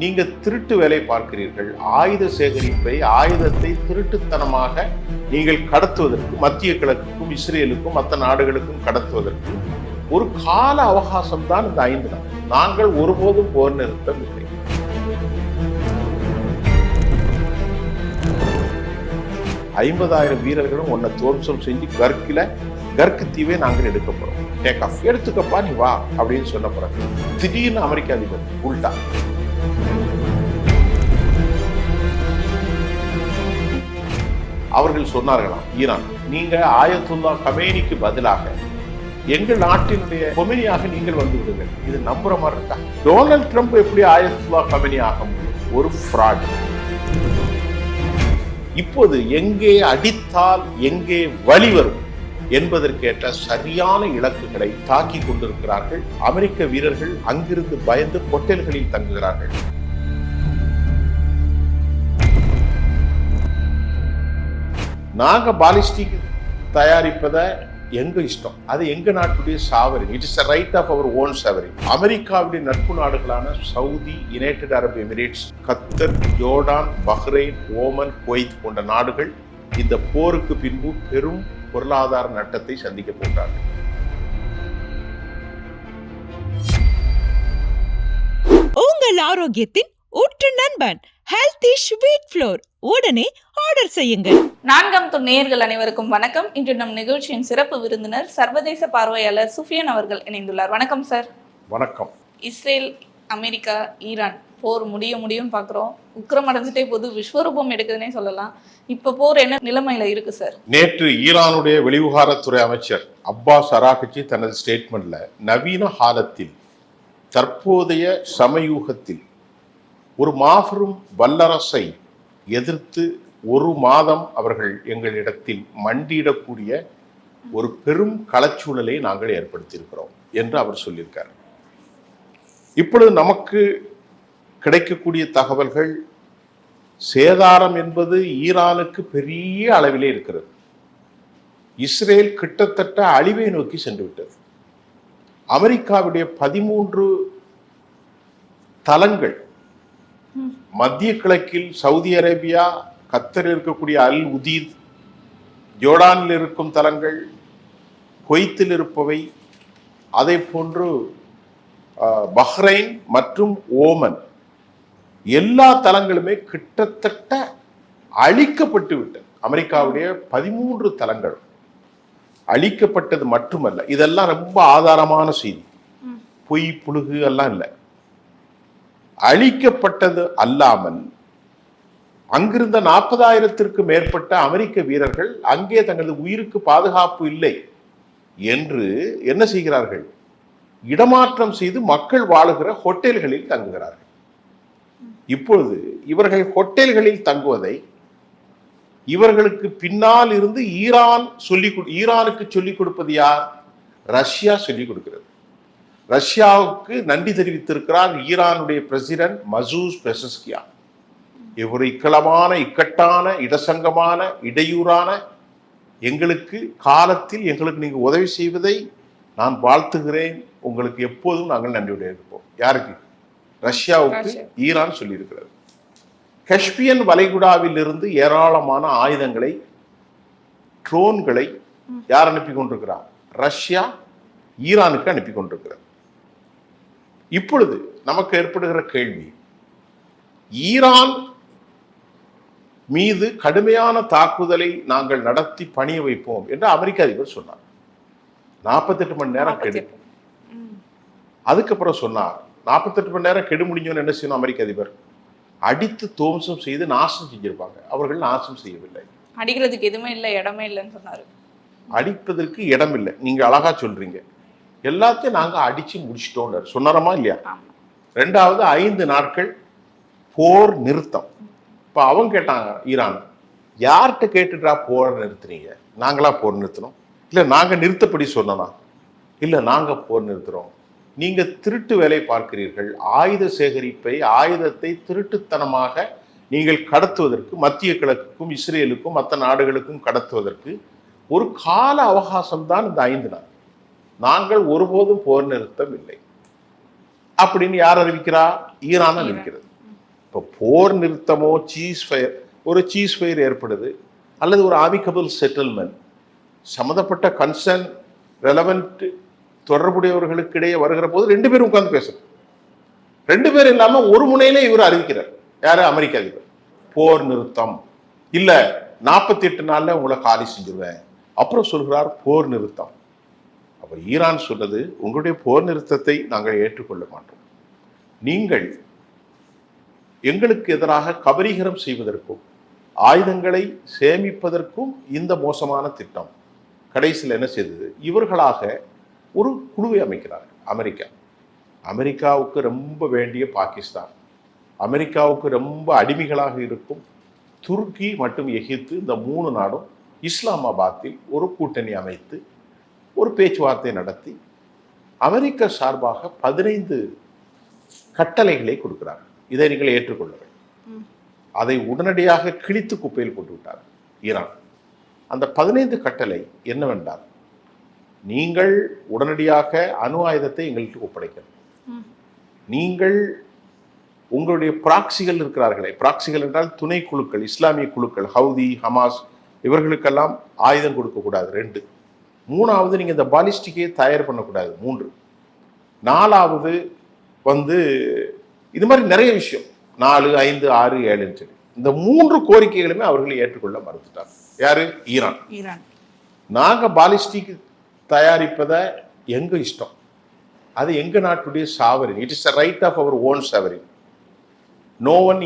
நீங்க திருட்டு வேலை பார்க்கிறீர்கள். ஆயுத சேகரிப்பை, ஆயுதத்தை திருட்டுத்தனமாக நீங்கள் கடத்துவதற்கு, மத்திய கிழக்குக்கும் இஸ்ரேலுக்கும் மற்ற நாடுகளுக்கும் கடத்துவதற்கு ஒரு கால அவகாசம் தான் இந்த 5 நாள். நாங்கள் ஒருபோதும் போர் நிறுத்தம் இல்லை. ஐம்பதாயிரம் வீரர்களும் உன்னை துவம்சம் செஞ்சு கர்க்கு தீவை நாங்கள் எடுக்க போறோம். டேக் ஆஃப், எடுத்துக்கப்பா நீ வா அப்படின்னு சொன்ன பிறகு திடீர்னு அமெரிக்க அதிபர் உல்டா அவர்கள் சொன்னார்களாம், ஈரான், நீங்க ஆயத்துல்லா கமேனிக்கு பதிலாக எங்கள் நாட்டினுடைய கொமினியாக நீங்கள் வந்து விடுங்கள். இது நம்புற மாதிரி இருக்கா? டொனால்ட் ட்ரம்ப் எப்படி ஆயத்துல்லா கமேனி ஆக முடியும்? ஒரு ஃப்ராட். இப்போது எங்கே அடித்தால் எங்கே வழி வரும் என்பதற்கேற்ற சரியான இலக்குகளை தாக்கி கொண்டிருக்கிறார்கள். அமெரிக்க வீரர்கள் அங்கிருந்து பயந்து ஹோட்டல்களில் தங்குகிறார்கள். நாங்க பாலிஸ்டிக் தயாரிப்பதை எங்க இஷ்டம், அது எங்க நாட்டுடைய sovereign. It is a right of our own sovereign. அமெரிக்காவுடைய நட்பு நாடுகளான சவுதி, யுனைடெட் அரபு எமிரேட்ஸ், கத்தர், ஜோர்டான், பஹ்ரைன், ஓமன், குவைத் போன்ற நாடுகள் இந்த போருக்கு பின்பு பெரும் பொருளாதார நட்டத்தை சந்திக்க போகிறார்கள். உங்கள் ஆரோக்கியத்தின் ஊற்று நண்பன் ஹெல்தி ஸ்வீட் ஃப்ளோர் உடனே ஆர்டர் செய்யுங்கள். 4ஆம் துணை நேயர்கள் அனைவருக்கும் வணக்கம். இன்று நம் நிகழ்ச்சியின் சிறப்பு விருந்தினர் சர்வதேச பார்வையாளர் சுஃபியான் அவர்கள் இணைந்துள்ளார். வணக்கம் சார். வணக்கம். இஸ்ரேல், அமெரிக்கா, ஈரான் போர் முடியும் பார்க்குறோம். உக்கிரம் அடைஞ்சிட்டே போது விஸ்வரூபம் எடுக்குதுன்னே சொல்லலாம். இப்போ போர் என்ன நிலைமையில இருக்கு சார்? நேற்று ஈரானுடைய வெளிவிவகாரத்துறை அமைச்சர் அப்பாஸ் அராகச்சி தனது ஸ்டேட்மெண்ட்ல நவீன காலத்தில் தற்போதைய சமயூகத்தில் ஒரு மாபெரும் வல்லரசை எதிர்த்து ஒரு மாதம் அவர்கள் எங்களிடத்தில் மண்டியிடக்கூடிய ஒரு பெரும் களச்சூழலை நாங்கள் ஏற்படுத்தியிருக்கிறோம் என்று அவர் சொல்லியிருக்கார். இப்பொழுது நமக்கு கிடைக்கக்கூடிய தகவல்கள், சேதாரம் என்பது ஈரானுக்கு பெரிய அளவிலே இருக்கிறது. இஸ்ரேல் கிட்டத்தட்ட அழிவை நோக்கி சென்று விட்டது. அமெரிக்காவுடைய 13 தளங்கள், மத்திய கிழக்கில் சவுதி அரேபியா, கத்தர் இருக்கக்கூடிய அல் உதீத், ஜோர்டானில் இருக்கும் தளங்கள், குவைத்தில் இருப்பவை, அதை போன்று பஹ்ரைன் மற்றும் ஓமன், எல்லா தளங்களுமே கிட்டத்தட்ட அழிக்கப்பட்டு விட்டது. அமெரிக்காவுடைய 13 தளங்கள் அழிக்கப்பட்டது மட்டுமல்ல, இதெல்லாம் ரொம்ப ஆதாரமான செய்தி, பொய் புழுகு எல்லாம் இல்லை. அழிக்கப்பட்டது அல்லாமல் அங்கிருந்த 40,000த்திற்கு மேற்பட்ட அமெரிக்க வீரர்கள் அங்கே தங்களது உயிருக்கு பாதுகாப்பு இல்லை என்று என்ன செய்கிறார்கள்? இடமாற்றம் செய்து மக்கள் வாழுகிற ஹோட்டல்களில் தங்குகிறார்கள். இப்பொழுது இவர்கள் ஹோட்டல்களில் தங்குவதை இவர்களுக்கு பின்னால் இருந்து ஈரானுக்கு சொல்லிக் கொடுப்பது யார்? ரஷ்யா சொல்லிக் கொடுக்கிறது. ரஷ்யாவுக்கு நன்றி தெரிவித்திருக்கிறார் ஈரானுடைய பிரசிடென்ட் மசூத் பெசஸ்கியான். இவர் இக்கட்டான, இடசங்கமான, இடையூறான எங்களுக்கு காலத்தில் எங்களுக்கு நீங்க உதவி செய்வதை நான் வாழ்த்துகிறேன். உங்களுக்கு எப்போதும் நாங்கள் நன்றியுடைய இருப்போம். யாருக்கு? ரஷ்யாவுக்கு ஈரான் சொல்லியிருக்கிறது. கஸ்பியன் வளைகுடாவில் இருந்து ஏராளமான ஆயுதங்களை, ட்ரோன்களை யார் அனுப்பி கொண்டிருக்கிறார்? ரஷ்யா ஈரானுக்கு அனுப்பி கொண்டிருக்கிறது. இப்பொழுது நமக்கு ஏற்படுகிற கேள்வி, ஈரான் மீது கடுமையான தாக்குதலை நாங்கள் நடத்தி பணிய வைப்போம் என்று அமெரிக்க அதிபர் சொன்னார். 48 மணி நேரம் கெடு. அதுக்கப்புறம் சொன்னார் 48 மணி நேரம் கெடு முடிஞ்சோன்னு என்ன செய்யணும்? அமெரிக்க அதிபர் அடித்து துவம்சம் செய்து நாசம் செஞ்சிருப்பாங்க. அவர்கள் நாசம் செய்யவில்லை. அடிக்கிறதுக்கு எதுவுமே இல்லை, இடமே இல்லைன்னு சொன்னாரு. அடிப்பதற்கு இடம் இல்லை. நீங்க அழகா சொல்றீங்க, எல்லாத்தையும் நாங்க அடிச்சு முடிச்சிட்டோம் சொன்னாரமா இல்லையா? 2வது 5 நாட்கள் போர் நிறுத்தம். இப்ப அவங்க கேட்டாங்க, ஈரான், யார்கிட்ட கேட்டுட்டா போர் நிறுத்துறீங்க? நாங்களா போர் நிறுத்தணும்? இல்ல நாங்க நிறுத்தப்படி சொன்னா? இல்ல நாங்க போர் நிறுத்துறோம். நீங்க திருட்டு வேலை பார்க்கிறீர்கள். ஆயுத சேகரிப்பை, ஆயுதத்தை திருட்டுத்தனமாக நீங்கள் கடத்துவதற்கு, மத்திய கிழக்குக்கும் இஸ்ரேலுக்கும் மற்ற நாடுகளுக்கும் கடத்துவதற்கு ஒரு கால அவகாசம் தான் இந்த 5 நாள். நாங்கள் ஒருபோதும் போர் நிறுத்தம் இல்லை அப்படின்னு யார் அறிவிக்கிறா? ஈரான் அறிவிக்கிறது. இப்போ போர் நிறுத்தமோ ஒரு சீஸ் ஃபயர் ஏற்படுது, அல்லது ஒரு ஆமிகபிள் செட்டில்மெண்ட், சம்மந்தப்பட்ட கன்சர்ன் ரெலவெண்ட் தொடர்புடையவர்களுக்கு இடையே வருகிற போது 2 பேரும் உட்கார்ந்து பேசணும். 2 பேர் இல்லாம ஒரு முனையிலே இவர் அறிவிக்கிறார். யாரு? அமெரிக்க அதிபர். போர் நிறுத்தம் இல்ல, 48 நாள்ல உங்களை காலி செஞ்சிருவேன். அப்புறம் சொல்கிறார் போர் நிறுத்தம். அப்ப ஈரான் சொன்னது, உங்களுடைய போர் நிறுத்தத்தை நாங்கள் ஏற்றுக்கொள்ள மாட்டோம். நீங்கள் எங்களுக்கு எதிராக கபரீகரம் செய்வதற்கும் ஆயுதங்களை சேமிப்பதற்கும் இந்த மோசமான திட்டம். கடைசியில் என்ன செய்தது? இவர்களாக ஒரு குழுவை அமைக்கிறார். அமெரிக்காவுக்கு ரொம்ப வேண்டிய பாகிஸ்தான், அமெரிக்காவுக்கு ரொம்ப அடிமைகளாக இருக்கும் துருக்கி மற்றும் எகிப்து, இந்த 3 நாடும் இஸ்லாமாபாத்தில் ஒரு கூட்டணி அமைத்து ஒரு பேச்சுவார்த்தை நடத்தி அமெரிக்க சார்பாக 15 கட்டளைகளை கொடுக்கிறார். இதை நீங்கள் ஏற்றுக்கொள்ள வேண்டும். அதை உடனடியாக கிழித்து குப்பையில் போட்டு விட்டார் ஈரான். அந்த 15 கட்டளை என்னவென்றால், நீங்கள் உடனடியாக அணு ஆயுதத்தை எங்களுக்கு ஒப்படைக்கணும். நீங்கள் உங்களுடைய பிராக்சிகள் இருக்கிறார்களே, பிராக்சிகள் என்றால் துணை குழுக்கள், இஸ்லாமிய குழுக்கள், ஹவுதி, ஹமாஸ், இவர்களுக்கெல்லாம் ஆயுதம் கொடுக்கக்கூடாது. 2. 3வது, நீங்க இந்த பாலிஸ்டிக்கை தயார் பண்ணக்கூடாது. 3. 4வது இது மாதிரி நிறைய விஷயம் 4, 5, 6, 7 சொல்லி இந்த 3 கோரிக்கைகளுமே அவர்கள் ஏற்றுக்கொள்ள மறுத்துட்டார். யாரு? ஈரான். நாங்க பாலிஸ்டிக் தயாரிப்பதை எங்க இஷ்டம், அது எங்க நாட்டுடைய sovereign, it is a right of our own sovereign. No one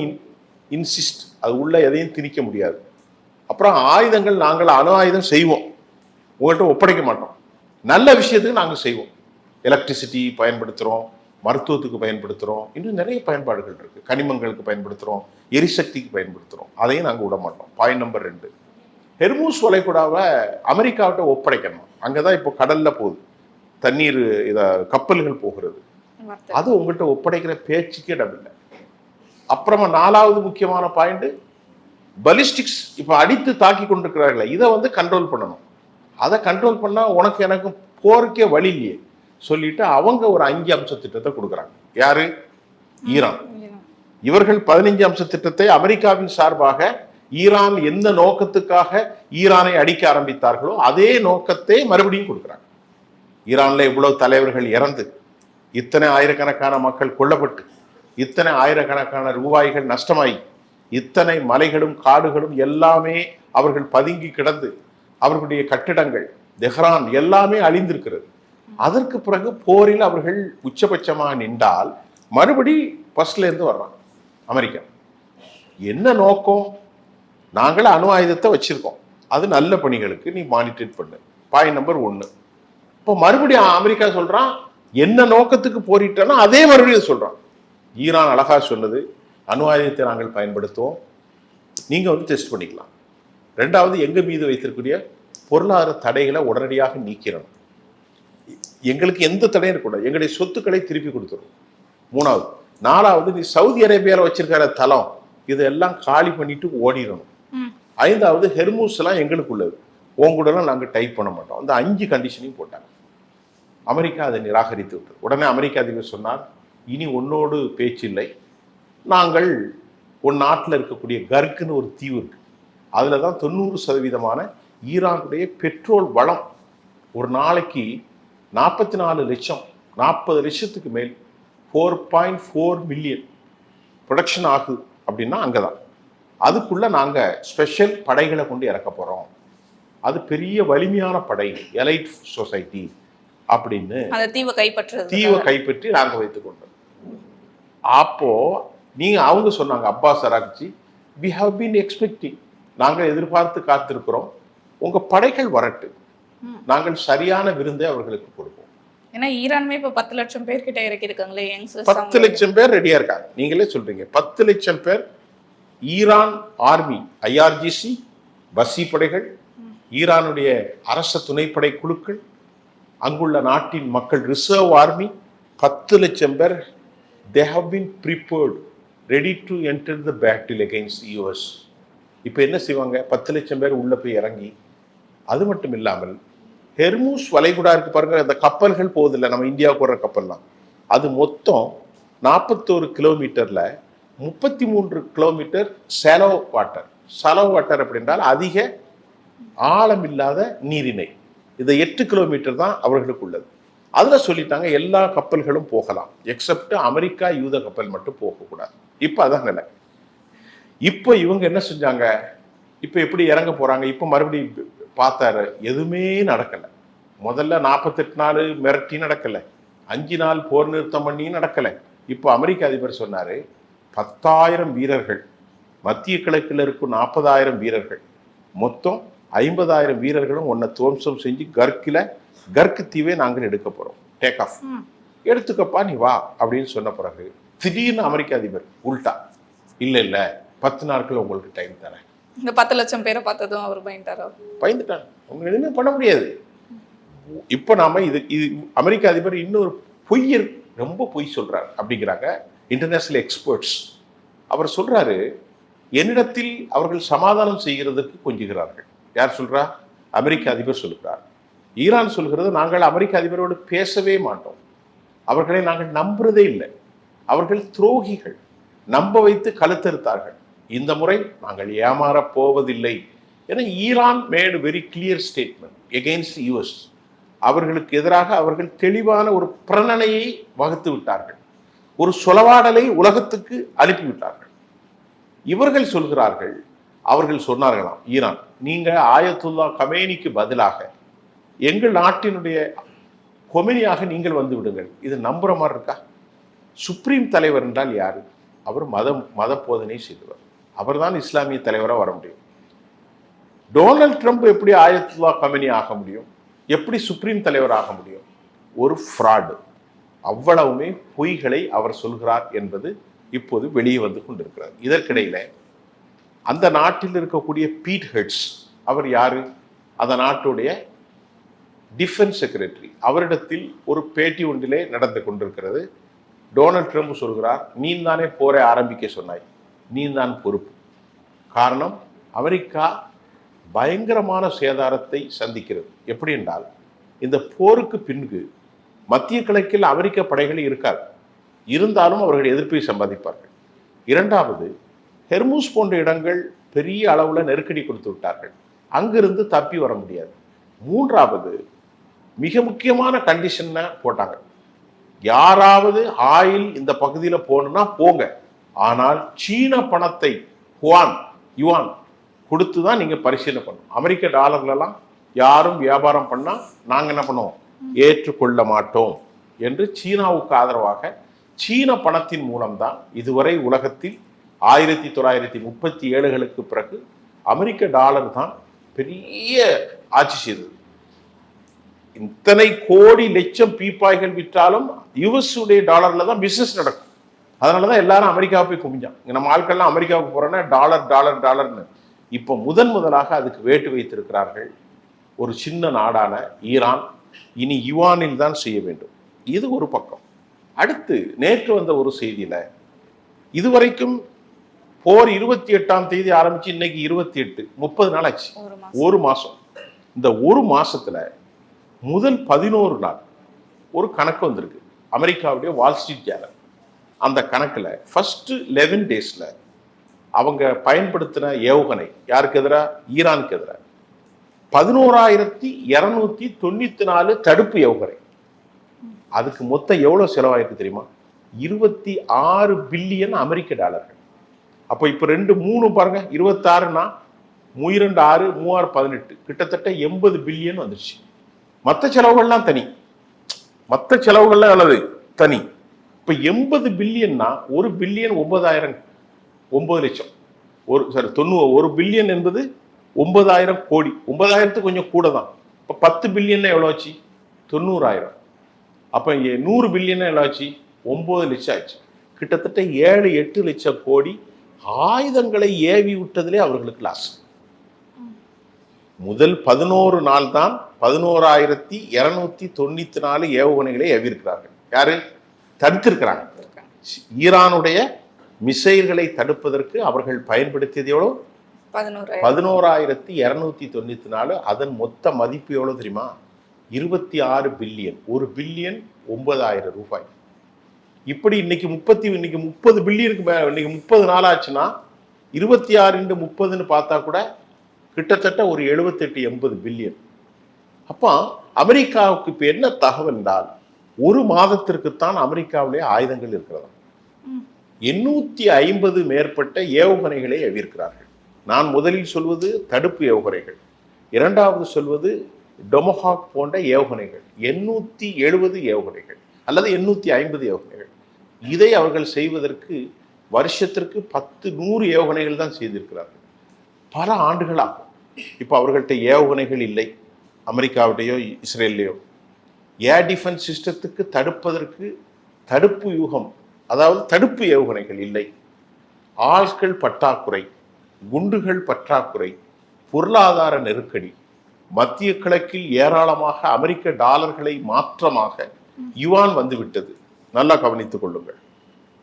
insist, அது உள்ள எதையும் திணிக்க முடியாது. அப்புறம் ஆயுதங்கள் நாங்கள் அணு ஆயுதம் செய்வோம், உங்கள்கிட்ட ஒப்படைக்க மாட்டோம். நல்ல விஷயத்துக்கு நாங்கள் செய்வோம். எலக்ட்ரிசிட்டி பயன்படுத்துகிறோம், மருத்துவத்துக்கு பயன்படுத்துகிறோம், இன்னும் நிறைய பயன்பாடுகள் இருக்குது. கனிமங்களுக்கு பயன்படுத்துகிறோம், எரிசக்திக்கு பயன்படுத்துகிறோம், அதையும் நாங்கள் விட மாட்டோம். Point number 2, ஹெர்மூஸ் வளைகுடாவை அமெரிக்காவிட்ட ஒப்படைக்கணும். அங்கே தான் இப்போ கடலில் போகுது, தண்ணீர் கப்பல்கள் போகிறது. அது உங்கள்கிட்ட ஒப்படைக்கிற பேச்சுக்கே இடமில்லை. அப்புறமா 4வது முக்கியமான பாயிண்ட், பலிஸ்டிக்ஸ் இப்போ அடித்து தாக்கி கொண்டிருக்கிறார்களே, இதை கண்ட்ரோல் பண்ணணும். அதை கண்ட்ரோல் பண்ணால் உனக்கு எனக்கு போருக்கே வழி இல்லையே சொல்லிட்டு அவங்க ஒரு 5 அம்ச திட்டத்தை கொடுக்குறாங்க. யாரு? ஈரான். இவர்கள் 15 அம்ச திட்டத்தை அமெரிக்காவின் சார்பாக ஈரான் எந்த நோக்கத்துக்காக ஈரானை அடிக்க ஆரம்பித்தார்களோ அதே நோக்கத்தை மறுபடியும் கொடுக்குறாங்க. ஈரான்ல இவ்வளவு தலைவர்கள் இறந்து, இத்தனை ஆயிரக்கணக்கான மக்கள் கொல்லப்பட்டு, இத்தனை ஆயிரக்கணக்கான ரூபாய்கள் நஷ்டமாயி, இத்தனை மலைகளும் காடுகளும் எல்லாமே அவர்கள் பதுங்கி கிடந்து, அவர்களுடைய கட்டிடங்கள் தெஹ்ரான் எல்லாமே அழிந்திருக்கிறது. அதற்கு பிறகு போரில் அவர்கள் உச்சபட்சமாக நின்றால் மறுபடி ஃபர்ஸ்ட்ல இருந்து வர்றான் அமெரிக்கா. என்ன நோக்கம்? நாங்கள் அணு ஆயுதத்தை வச்சிருக்கோம், அது நல்ல பணிகளுக்கு நீ மானிட்டர் பண்ணு. Point number 1. இப்போ மறுபடியும் அமெரிக்கா சொல்றான், என்ன நோக்கத்துக்கு போரிட்டனா அதே மறுபடியும் சொல்றான். ஈரான் அழகா சொன்னது, அணு ஆயுதத்தை நாங்கள் பயன்படுத்துவோம், நீங்க டெஸ்ட் பண்ணிக்கலாம். 2வது, எங்க மீது வைத்திருக்கூடிய பொருளாதார தடைகளை உடனடியாக நீக்கிறோம். எங்களுக்கு எந்த தடையும் இருக்கக்கூடாது, எங்களுடைய சொத்துக்களை திருப்பி கொடுத்துரும். 3வது. 4வது, நீ சவுதி அரேபியாவில் வச்சிருக்கிற தளம் இதெல்லாம் காலி பண்ணிட்டு ஓடிடணும். 5வது, ஹெர்மூஸ் எல்லாம் எங்களுக்கு உள்ளது, உங்கூடலாம் நாங்கள் டைப் பண்ண மாட்டோம். அந்த 5 கண்டிஷனையும் போட்டாங்க. அமெரிக்கா அதை நிராகரித்து விட்டது. உடனே அமெரிக்க அதிபர் சொன்னார், இனி உன்னோடு பேச்சு இல்லை, நாங்கள் உன் நாட்டில் இருக்கக்கூடிய கர்க்குன்னு ஒரு தீவு இருக்கு, அதில் தான் 90% ஈரானுடைய பெட்ரோல் வளம். ஒரு நாளைக்கு 44 லட்சம் 40 லட்சத்துக்கு மேல் 4.4 மில்லியன் ப்ரொடக்ஷன் ஆகுது. அப்படின்னா அங்கே தான். அதுக்குள்ள நாங்கள் ஸ்பெஷல் படைகளை கொண்டு இறக்க போகிறோம், அது பெரிய வலிமையான படை, எலைட் சொசைட்டி அப்படின்னு தீவை கைப்பற்றி நாங்கள் வைத்துக்கொண்டோம். அப்போ அவங்க சொன்னாங்க, Abbas Araghchi, we have been expecting, நாங்கள் எதிர்பார்த்து காத்திருக்கிறோம், உங்க படைகள் வரட்டு, நாங்கள் சரியான விருந்தை அவர்களுக்கு கொடுப்போம். ஏன்னா ஈரானுமே இப்போ 10 லட்சம் பேர் கிட்ட இறக்கி இருக்காங்களே, 10 லட்சம் பேர் ரெடியா இருக்காங்க. நீங்களே சொல்றீங்க 10 லட்சம் பேர். ஈரான் ஆர்மி, IRGC, பசி படைகள், ஈரானுடைய அரச துணைப்படை குழுக்கள், அங்குள்ள நாட்டின் மக்கள், ரிசர்வ் ஆர்மி, 10 லட்சம் பேர். they have been prepared, ready to enter the battle against US. இப்போ என்ன செய்வாங்க? 10 லட்சம் பேர் உள்ள போய் இறங்கி, அது மட்டும் இல்லாமல் ஹெர்மூஸ் வளைகுடா இருக்கு பாருங்க, அந்த கப்பல்கள் போகுதில்லை, நம்ம இந்தியாவுக்கு வர்ற கப்பல்லாம், அது மொத்தம் 41 கிலோமீட்டர்ல 33 kilometre shallow water. Shallow water அப்படின்றால் அதிக ஆழம் இல்லாத நீரிணை. இந்த 8 கிலோமீட்டர் தான் அவர்களுக்கு உள்ளது. அதில் சொல்லிட்டாங்க எல்லா கப்பல்களும் போகலாம், எக்ஸப்ட் அமெரிக்கா யூத கப்பல் மட்டும் போகக்கூடாது. இப்போ அதான் நிலை. இப்போ இவங்க என்ன செஞ்சாங்க, இப்போ எப்படி இறங்க போறாங்க? இப்போ மறுபடியும் பார்த்தாரு, எதுவுமே நடக்கலை. முதல்ல 48 நாள் மிரட்டி நடக்கலை, 5 நாள் போர் நிறுத்தம் பண்ணி நடக்கலை. இப்போ அமெரிக்க அதிபர் சொன்னாரு 10,000 வீரர்கள், மத்திய கிழக்கில் இருக்கும் 40,000 வீரர்கள், மொத்தம் 50,000 வீரர்களும் ஒன்றை துவம்சம் செஞ்சு கர்க்கு தீவை நாங்கள் எடுக்க போறோம், டேக் ஆஃப், எடுத்துக்கப்பா நீ வா அப்படின்னு சொன்ன பிறகு திடீர்னு அமெரிக்க அதிபர் உல்டா, இல்லை 10 நாட்கள் உங்களுக்கு டைம் தரேன். இந்த 10 லட்சம் பேரை பார்த்ததும் அவர் பயந்துட்டாங்க. அவங்க எதுவுமே பண்ண முடியாது. இப்போ நாம இது அமெரிக்க அதிபர் இன்னொரு ரொம்ப பொய் சொல்றாரு அப்படிங்கிறாங்க இன்டர்நேஷனல் எக்ஸ்பர்ட்ஸ். அவர் சொல்றாரு, என்னிடத்தில் அவர்கள் சமாதானம் செய்கிறதுக்கு கொஞ்சுகிறார்கள். யார் சொல்றா? அமெரிக்க அதிபர் சொல்கிறார். ஈரான் சொல்கிறது, நாங்கள் அமெரிக்க அதிபரோடு பேசவே மாட்டோம், அவர்களை நாங்கள் நம்புறதே இல்லை, அவர்கள் துரோகிகள், நம்ப வைத்து கழுத்தறுத்தார்கள், இந்த முறை நாங்கள் ஏமாறப் போவதில்லை என Iran mat very clear statement against US. அவர்களுக்கு எதிராக அவர்கள் தெளிவான ஒரு பிரணனையை வகுத்து விட்டார்கள், ஒரு சொலவாடலை உலகத்துக்கு அனுப்பிவிட்டார்கள். இவர்கள் சொல்கிறார்கள், அவர்கள் சொன்னார்களாம் ஈரான், நீங்க ஆயத்துல்லா கமேனிக்கு பதிலாக எங்கள் நாட்டினுடைய கொமெனியாக நீங்கள் வந்து விடுங்கள். இது நம்புற மாதிரி இருக்கா? சுப்ரீம் தலைவர் என்றால் யாரு? அவர் மத போதனை செய்தவர், அவர் தான் இஸ்லாமிய தலைவராக வர முடியும். டொனால்ட் ட்ரம்ப் எப்படி ஆயத்துல்லா கமேனி ஆக முடியும்? எப்படி சுப்ரீம் தலைவர் ஆக முடியும்? ஒரு ஃப்ராடு. அவ்வளவுமே பொய்களை அவர் சொல்கிறார் என்பது இப்போது வெளியே வந்து கொண்டிருக்கிறார். இதற்கிடையில அந்த நாட்டில் இருக்கக்கூடிய பீட் ஹெட்ஸ், அவர் யாரு? அந்த நாட்டுடைய டிஃபென்ஸ் செக்ரட்டரி. அவரிடத்தில் ஒரு பேட்டி ஒன்றிலே நடந்து கொண்டிருக்கிறது. டொனால்ட் ட்ரம்ப் சொல்கிறார், நீ தானே போரை ஆரம்பிக்க சொன்னாய், நீ தான் பொறுப்பு. காரணம், அமெரிக்கா பயங்கரமான சேதாரத்தை சந்திக்கிறது. எப்படி என்றால், இந்த போருக்கு பின்பு மத்திய கிழக்கில் அமெரிக்க படைகள் இருக்காது, இருந்தாலும் அவர்கள் எதிர்ப்பை சம்பாதிப்பார்கள். இரண்டாவது, ஹெர்மூஸ் போன்ற இடங்கள் பெரிய அளவில் நெருக்கடி கொடுத்து விட்டார்கள், அங்கிருந்து தப்பி வர முடியாது. மூன்றாவது, மிக முக்கியமான கண்டிஷனை போட்டாங்க, யாராவது ஆயில் இந்த பகுதியில் போகணும்னா போங்க, ஆனால் சீன பணத்தை யுவான் கொடுத்து தான் நீங்கள் பரிசீலனை பண்ணணும். அமெரிக்க டாலர்லாம் யாரும் வியாபாரம் பண்ணால் நாங்கள் என்ன பண்ணுவோம், ஏற்றுக்கொள்ள மாட்டோம் என்று சீனாவுக்கு ஆதரவாக சீன பணத்தின் மூலம்தான் இதுவரை உலகத்தில் 1937களுக்கு பிறகு அமெரிக்க டாலர் தான் பெரிய ஆட்சி செய்தது. இத்தனை கோடி லட்சம் பீப்பாய்கள் விற்றாலும் யுஎஸ் உடைய டாலர்ல தான் பிசினஸ் நடக்கும். அதனாலதான் எல்லாரும் அமெரிக்காவை போய் குமிஞ்சான். நம்ம ஆட்கள்லாம் அமெரிக்காவுக்கு போறோன்னா டாலர்னு. இப்போ முதலாக அதுக்கு வேட்டு வைத்திருக்கிறார்கள் ஒரு சின்ன நாடான ஈரான். இனி யுவானில் தான் செய்ய வேண்டும். இது ஒரு பக்கம். அடுத்து நேற்று வந்த ஒரு செய்தியில, இதுவரைக்கும் போர் 28ஆம் தேதி ஆரம்பிச்சு இன்னைக்கு 28, 30 நாள் ஆச்சு, ஒரு மாசம். இந்த ஒரு மாசத்துல முதல் 11 நாள் ஒரு கணக்கு வந்திருக்கு, அமெரிக்காவுடைய வால் ஸ்ட்ரீட் ஜேர்னல். அந்த கணக்குல ஃபர்ஸ்ட் 11 டேஸ்ல அவங்க பயன்படுத்தின ஏவுகணை யாருக்கு எதிராக? ஈரானுக்கு எதிராக 11,294 தடுப்பு ஏவுகணை. அதுக்கு மொத்தம் எவ்வளவு செலவாயிருக்கு தெரியுமா? 26 பில்லியன் அமெரிக்க டாலர்கள். அப்போ இப்போ 2-3 பாருங்க, 26னா 36 18, கிட்டத்தட்ட 80 பில்லியன் வந்துருச்சு. மற்ற செலவுகள்லாம் தனி, மற்ற செலவுகள்லாம் எவ்வளவு தனி. இப்போ 80 பில்லியன்னா 1 பில்லியன் 9 லட்சம், ஒரு பில்லியன் என்பது 9,000 கோடி. 9,000 கொஞ்சம் கூட தான். இப்போ 10 பில்லியன் எவ்வளோ ஆச்சு? 90,000. அப்போ 100 பில்லியன் எவ்வளோ ஆச்சு? 9 லட்சம் ஆச்சு. கிட்டத்தட்ட 7-8 லட்சம் கோடி ஆயுதங்களை ஏவி விட்டதிலே அவர்களுக்கு லாஸ். முதல் 11 நாள் தான் 11,294 ஏவுகணைகளை ஏவியிருக்கிறார்கள். யாரு தடுத்திருக்கிறாங்க? ஈரானுடைய மிசைல்களை தடுப்பதற்கு அவர்கள் பயன்படுத்தியது எவ்வளோ? 11,294. அதன் மொத்த மதிப்பு எவ்வளவு தெரியுமா? 26 பில்லியன். 1 பில்லியன் 9,000 ரூபாய். இப்படி இன்னைக்கு 30 பில்லியனுக்கு இன்னைக்கு 30 நாள் ஆச்சுன்னா 26 into 30ன்னு பார்த்தா கூட கிட்டத்தட்ட ஒரு 78-80 பில்லியன். அப்போ அமெரிக்காவுக்கு இப்ப என்ன தகவல் என்றால், ஒரு மாதத்திற்குத்தான் அமெரிக்காவிலே ஆயுதங்கள் இருக்கிறதா. 850 மேற்பட்ட ஏவுகணைகளை எவிர்க்கிறார்கள். நான் முதலில் சொல்வது தடுப்பு ஏவுகணைகள், இரண்டாவது சொல்வது டொமஹாக் போன்ற ஏவுகணைகள். 870 ஏவுகணைகள் அல்லது 850 ஏவுகணைகள். இதை அவர்கள் செய்வதற்கு வருஷத்திற்கு 10-100 ஏவுகணைகள் தான் செய்திருக்கிறார்கள். பல ஆண்டுகளாகும். இப்போ அவர்கள்ட்ட ஏவுகணைகள் இல்லை, அமெரிக்காவிடையோ இஸ்ரேல்லையோ. ஏர் டிஃபென்ஸ் சிஸ்டத்துக்கு தடுப்பதற்கு தடுப்பு யூகம், அதாவது தடுப்பு ஏவுகணைகள் இல்லை. ஆட்கள் பற்றாக்குறை, குண்டுகள் பற்றாக்குறை, பொருளாதார நெருக்கடி, மத்திய கிழக்கில் ஏராளமாக அமெரிக்க டாலர்களை மாற்றமாக யுவான் வந்துவிட்டது. நல்லா கவனித்துக் கொள்ளுங்கள்.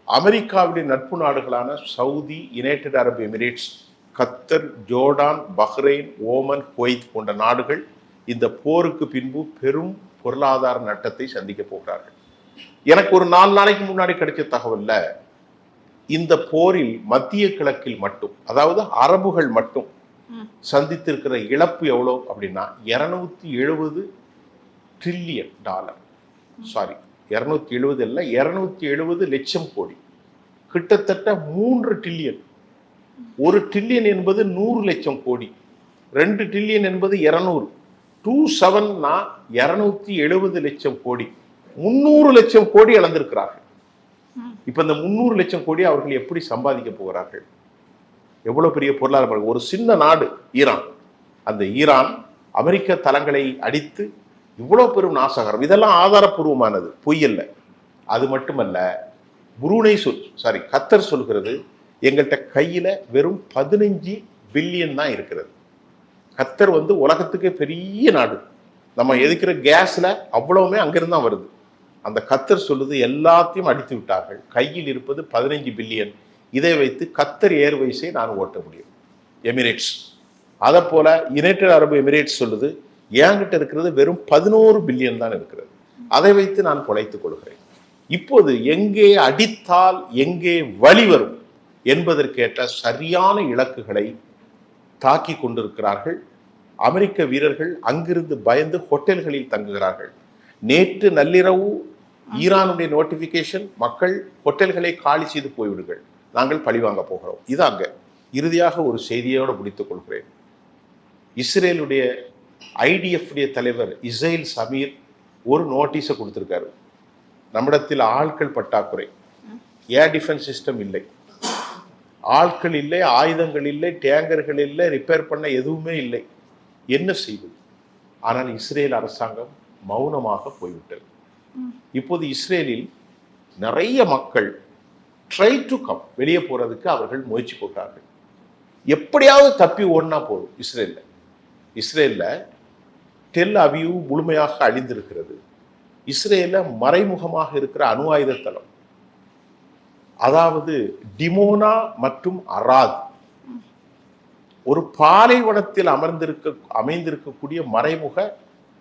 அமெரிக்காவுடைய நட்பு நாடுகளான சவுதி, யுனைடெட் அரபு எமிரேட்ஸ், கத்தர், ஜோர்டான், பஹ்ரைன், ஓமன், குவைத் போன்ற நாடுகள் இந்த போருக்கு பின்பு பெரும் பொருளாதார நட்டத்தை சந்திக்க போகிறார்கள். எனக்கு ஒரு 4 நாளைக்கு முன்னாடி கிடைச்ச தகவல்ல, இந்த போரில் மத்திய கிழக்கில் மட்டும், அதாவது அரபுகள் மட்டும் சந்தித்திருக்கிற இழப்பு எவ்வளோ அப்படின்னா 270 ட்ரில்லியன் டாலர். சாரி, 270 இல்ல, 270 லட்சம் கோடி. கிட்டத்தட்ட 3 ட்ரில்லியன். 1 ட்ரில்லியன் என்பது 100 லட்சம் கோடி, 2 ட்ரில்லியன் என்பது 200. 27னா 270 லட்சம் கோடி, 300 லட்சம் கோடி இழந்திருக்கிறார்கள். இப்ப இந்த 300 லட்சம் கோடி அவர்கள் எப்படி சம்பாதிக்க போகிறார்கள்? எவ்வளவு பெரிய பொருளாதாரம். ஒரு சின்ன நாடு ஈரான், அந்த ஈரான் அமெரிக்க தளங்களை அடித்து இவ்வளவு பெரும் நாசகரம். இதெல்லாம் ஆதாரப்பூர்வமானது, பொய்யல்ல. அது மட்டுமல்ல, கத்தர் சொல்கிறது, எங்கள்கிட்ட கையில வெறும் 15 பில்லியன் தான் இருக்கிறது. கத்தர் உலகத்துக்கே பெரிய நாடு. நம்ம எதுக்கிற கேஸ்ல அவ்வளவுமே அங்கிருந்து தான் வருது. அந்த கத்தர் சொல்லுது, எல்லாத்தையும் அடித்து விட்டார்கள், கையில் இருப்பது 15 பில்லியன். இதை வைத்து கத்தர் ஏர்வைஸை நான் ஓட்ட முடியும், எமிரேட்ஸ். அதை போல யுனைடெட் அரபு எமிரேட்ஸ் சொல்லுது, என்கிட்ட இருக்கிறது வெறும் 11 பில்லியன் தான் இருக்கிறது, அதை வைத்து நான் பொழைத்துக் கொள்கிறேன். இப்போது எங்கே அடித்தால் எங்கே வழி வரும் என்பதற்கேற்ற சரியான இலக்குகளை தாக்கி கொண்டிருக்கிறார்கள். அமெரிக்க வீரர்கள் அங்கிருந்து பயந்து ஹோட்டல்களில் தங்குகிறார்கள். நேற்று நள்ளிரவு ஈரானுடைய நோட்டிபிகேஷன், மக்கள் ஹோட்டல்களை காலி செய்து போய்விடுங்கள், நாங்கள் பழிவாங்க போகிறோம். இதாங்க. இறுதியாக ஒரு செய்தியோடு முடித்துக் கொள்கிறேன். இஸ்ரேலுடைய IDF தலைவர் இஸ்மாயில் சமீர் ஒரு நோட்டீஸை கொடுத்திருக்காரு. நம்மிடத்தில் ஆட்கள் பற்றாக்குறை, ஏர் டிஃபென்ஸ் சிஸ்டம் இல்லை, ஆட்கள் இல்லை, ஆயுதங்கள் இல்லை, டேங்கர்கள் இல்லை, ரிப்பேர் பண்ண எதுவுமே இல்லை, என்ன செய்வது? ஆனால் இஸ்ரேல் அரசாங்கம் மௌனமாக போய்விட்டது. இப்போது இஸ்ரேலில் நிறைய மக்கள் ட்ரை டு கம், வெளியே போறதுக்கு அவர்கள் முயற்சி போகிறார்கள். எப்படியாவது தப்பி ஓடினா போதும். இஸ்ரேல்ல டெல் அவிவ் முழுமையாக அழிந்திருக்கிறது. இஸ்ரேல மறைமுகமாக இருக்கிற அணு ஆயுத தளம், அதாவது டிமோனா மற்றும் அராத், ஒரு பாலைவனத்தில் அமைந்திருக்கக்கூடிய மறைமுக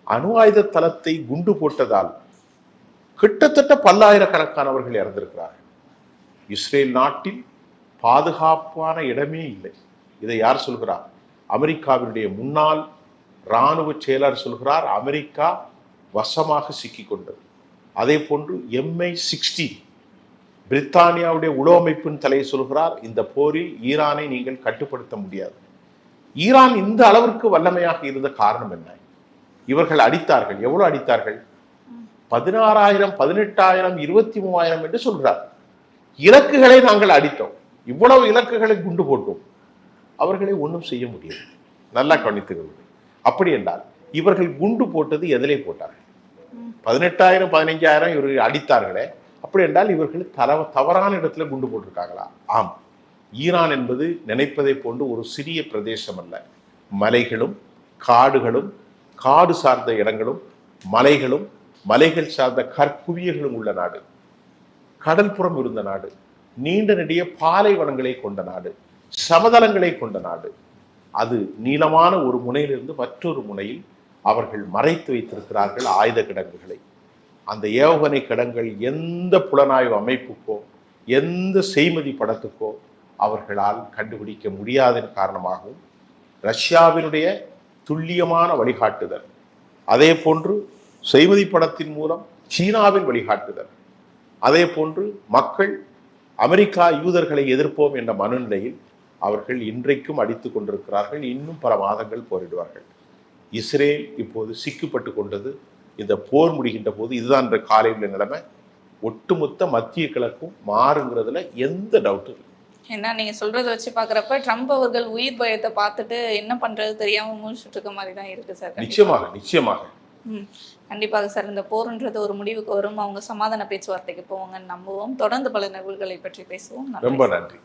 அணு ஆயுத தளத்தை குண்டு போட்டதால் கிட்டத்தட்ட பல்லாயிரக்கணக்கானவர்கள் இறந்திருக்கிறார்கள். இஸ்ரேல் நாட்டில் பாதுகாப்பான இடமே இல்லை. இதை யார் சொல்கிறார்? அமெரிக்காவினுடைய முன்னாள் இராணுவ செயலர் சொல்கிறார், அமெரிக்கா வசமாக சிக்கிக்கொண்டது. அதே போன்று MI-16 பிரித்தானியாவுடைய உளவு அமைப்பின் தலையை சொல்கிறார், இந்த போரில் ஈரானை நீங்கள் கட்டுப்படுத்த முடியாது. ஈரான் இந்த அளவிற்கு வல்லமையாக இருந்த காரணம் என்ன? இவர்கள் அடித்தார்கள். எவ்வளவு அடித்தார்கள்? 16,000, 18,000, 23,000 என்று சொல்கிறார். இலக்குகளை நாங்கள் அடித்தோம், இவ்வளவு இலக்குகளை குண்டு போட்டோம், அவர்களை ஒன்றும் செய்ய முடியாது. நல்லா கவனித்துக்கிறது. அப்படி என்றால் இவர்கள் குண்டு போட்டது எதிலே போட்டார்கள்? 18,000, 15,000 இவர்கள் அடித்தார்களே, அப்படி என்றால் இவர்கள் தவறான இடத்துல குண்டு போட்டிருக்காங்களா? ஆம். ஈரான் என்பது நினைப்பதை போன்று ஒரு சிறிய பிரதேசம் அல்ல. மலைகளும் காடுகளும், காடு சார்ந்த இடங்களும், மலைகளும், மலைகள் சார்ந்த கற்குவியல்களும் உள்ள நாடு, கடல்புறம் இருந்த நாடு, நீண்ட நெடிய பாலைவனங்களை கொண்ட நாடு, சமதளங்களை கொண்ட நாடு. அது நீளமான ஒரு முனையிலிருந்து மற்றொரு முனையில் அவர்கள் மறைத்து வைத்திருக்கிறார்கள் ஆயுத கிடங்குகளை. அந்த ஏவுகணை கிடங்கள் எந்த புலனாய்வு அமைப்புக்கோ எந்த செய்மதி படத்துக்கோ அவர்களால் கண்டுபிடிக்க முடியாதன் காரணமாகவும் ரஷ்யாவினுடைய துல்லியமான வழிகாட்டுதல், அதே போன்று செய்மதி படத்தின் மூலம் சீனாவின் வழிகாட்டுதல், அதே போன்று மக்கள் அமெரிக்கா யூதர்களை எதிர்ப்போம் என்ற மனநிலையில் அவர்கள் இன்றைக்கும் அடித்துக் கொண்டிருக்கிறார்கள். இன்னும் பல மாதங்கள் போரிடுவார்கள். இஸ்ரேல் இப்போது சிக்கப்பட்டு கொண்டது. இந்த போர் முடிகின்ற போது இதுதான் இன்ற காலையில் நிலைமை. ஒட்டுமொத்த மத்திய கிழக்கும் மாறுங்கிறதுல எந்த டவுட்டும் இல்லை. ஏன்னா நீங்க சொல்றதை வச்சு பாக்குறப்ப ட்ரம்ப் அவர்கள் உயிர் பயத்தை பார்த்துட்டு என்ன பண்றது தெரியாம முடிச்சுட்டு இருக்க மாதிரி தான் இருக்கு சார். நிச்சயமாக நிச்சயமாக. கண்டிப்பாக சார். இந்த போர்ன்றது ஒரு முடிவுக்கு வரும், அவங்க சமாதான பேச்சுவார்த்தைக்கு போவாங்கன்னு நம்புவோம். தொடர்ந்து பல நிகழ்வுகளை பற்றி பேசுவோம். ரொம்ப நன்றி.